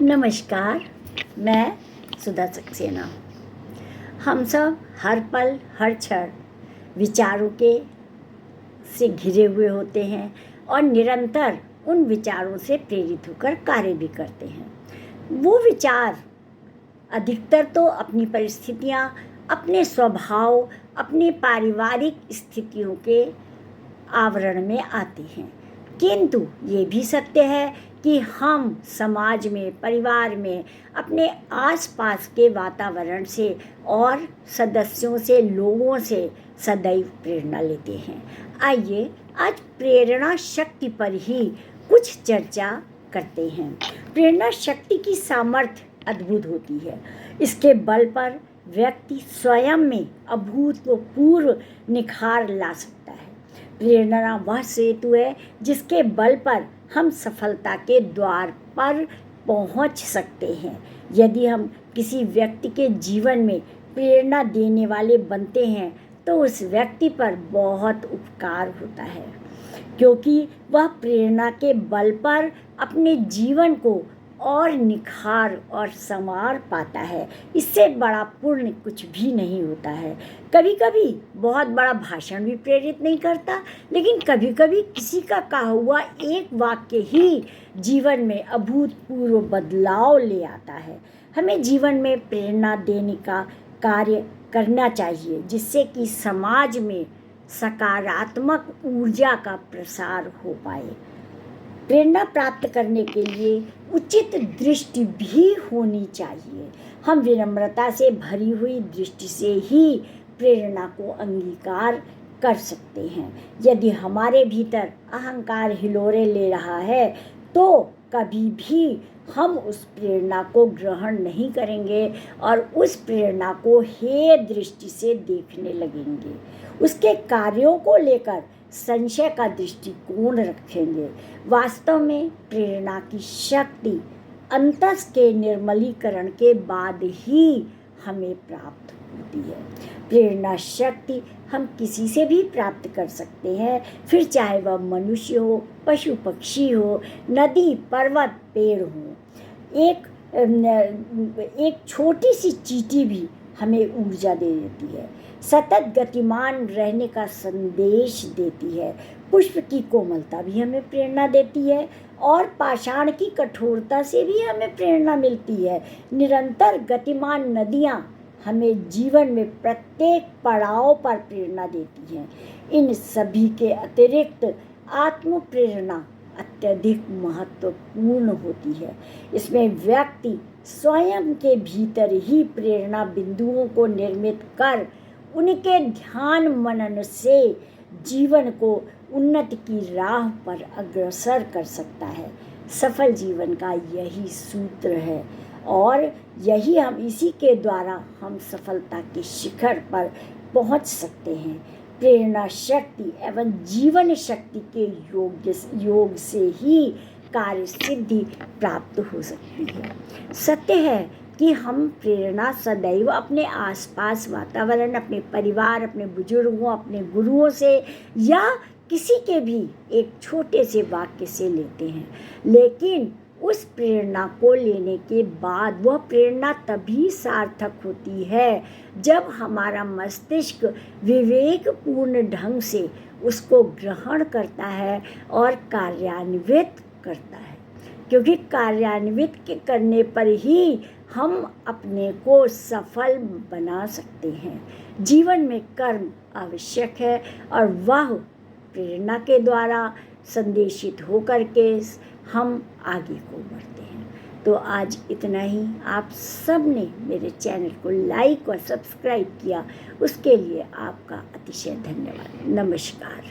नमस्कार। मैं सुधा सक्सेना। हम सब हर पल हर क्षण विचारों के से घिरे हुए होते हैं और निरंतर उन विचारों से प्रेरित होकर कार्य भी करते हैं। वो विचार अधिकतर तो अपनी परिस्थितियाँ, अपने स्वभाव, अपने पारिवारिक स्थितियों के आवरण में आते हैं, किंतु ये भी सत्य है कि हम समाज में, परिवार में, अपने आसपास के वातावरण से और सदस्यों से, लोगों से सदैव प्रेरणा लेते हैं। आइए आज प्रेरणा शक्ति पर ही कुछ चर्चा करते हैं। प्रेरणा शक्ति की सामर्थ्य अद्भुत होती है। इसके बल पर व्यक्ति स्वयं में अभूतपूर्व निखार ला सकता है। प्रेरणा वह सेतु है जिसके बल पर हम सफलता के द्वार पर पहुंच सकते हैं। यदि हम किसी व्यक्ति के जीवन में प्रेरणा देने वाले बनते हैं तो उस व्यक्ति पर बहुत उपकार होता है, क्योंकि वह प्रेरणा के बल पर अपने जीवन को और निखार और संवार पाता है। इससे बड़ा पुण्य कुछ भी नहीं होता है। कभी कभी बहुत बड़ा भाषण भी प्रेरित नहीं करता, लेकिन कभी कभी किसी का कहा हुआ एक वाक्य ही जीवन में अभूतपूर्व बदलाव ले आता है। हमें जीवन में प्रेरणा देने का कार्य करना चाहिए, जिससे कि समाज में सकारात्मक ऊर्जा का प्रसार हो पाए। प्रेरणा प्राप्त करने के लिए उचित दृष्टि भी होनी चाहिए। हम विनम्रता से भरी हुई दृष्टि से ही प्रेरणा को अंगीकार कर सकते हैं। यदि हमारे भीतर अहंकार हिलोरे ले रहा है तो कभी भी हम उस प्रेरणा को ग्रहण नहीं करेंगे और उस प्रेरणा को हे दृष्टि से देखने लगेंगे। उसके कार्यों को लेकर संशय का दृष्टिकोण रखेंगे। वास्तव में प्रेरणा की शक्ति अंतस के निर्मलीकरण के बाद ही हमें प्राप्त होती है। प्रेरणा शक्ति हम किसी से भी प्राप्त कर सकते हैं, फिर चाहे वह मनुष्य हो, पशु पक्षी हो, नदी पर्वत पेड़ हो। एक छोटी सी चींटी भी हमें ऊर्जा दे देती है, सतत गतिमान रहने का संदेश देती है। पुष्प की कोमलता भी हमें प्रेरणा देती है और पाषाण की कठोरता से भी हमें प्रेरणा मिलती है। निरंतर गतिमान नदियाँ हमें जीवन में प्रत्येक पड़ाव पर प्रेरणा देती हैं। इन सभी के अतिरिक्त आत्म प्रेरणा अत्यधिक महत्वपूर्ण होती है। इसमें व्यक्ति स्वयं के भीतर ही प्रेरणा बिंदुओं को निर्मित कर उनके ध्यान मनन से जीवन को उन्नति की राह पर अग्रसर कर सकता है। सफल जीवन का यही सूत्र है और यही हम इसी के द्वारा हम सफलता के शिखर पर पहुंच सकते हैं। प्रेरणा शक्ति एवं जीवन शक्ति के योग से ही कार्य सिद्धि प्राप्त हो सकती है। सत्य है कि हम प्रेरणा सदैव अपने आसपास वातावरण, अपने परिवार, अपने बुजुर्गों, अपने गुरुओं से या किसी के भी एक छोटे से वाक्य से लेते हैं, लेकिन उस प्रेरणा को लेने के बाद वह प्रेरणा तभी सार्थक होती है जब हमारा मस्तिष्क विवेकपूर्ण ढंग से उसको ग्रहण करता है और कार्यान्वित करता है, क्योंकि कार्यान्वित करने पर ही हम अपने को सफल बना सकते हैं। जीवन में कर्म आवश्यक है और वह प्रेरणा के द्वारा संदेशित होकर के हम आगे को बढ़ते हैं। तो आज इतना ही। आप सब ने मेरे चैनल को लाइक और सब्सक्राइब किया, उसके लिए आपका अतिशय धन्यवाद। नमस्कार।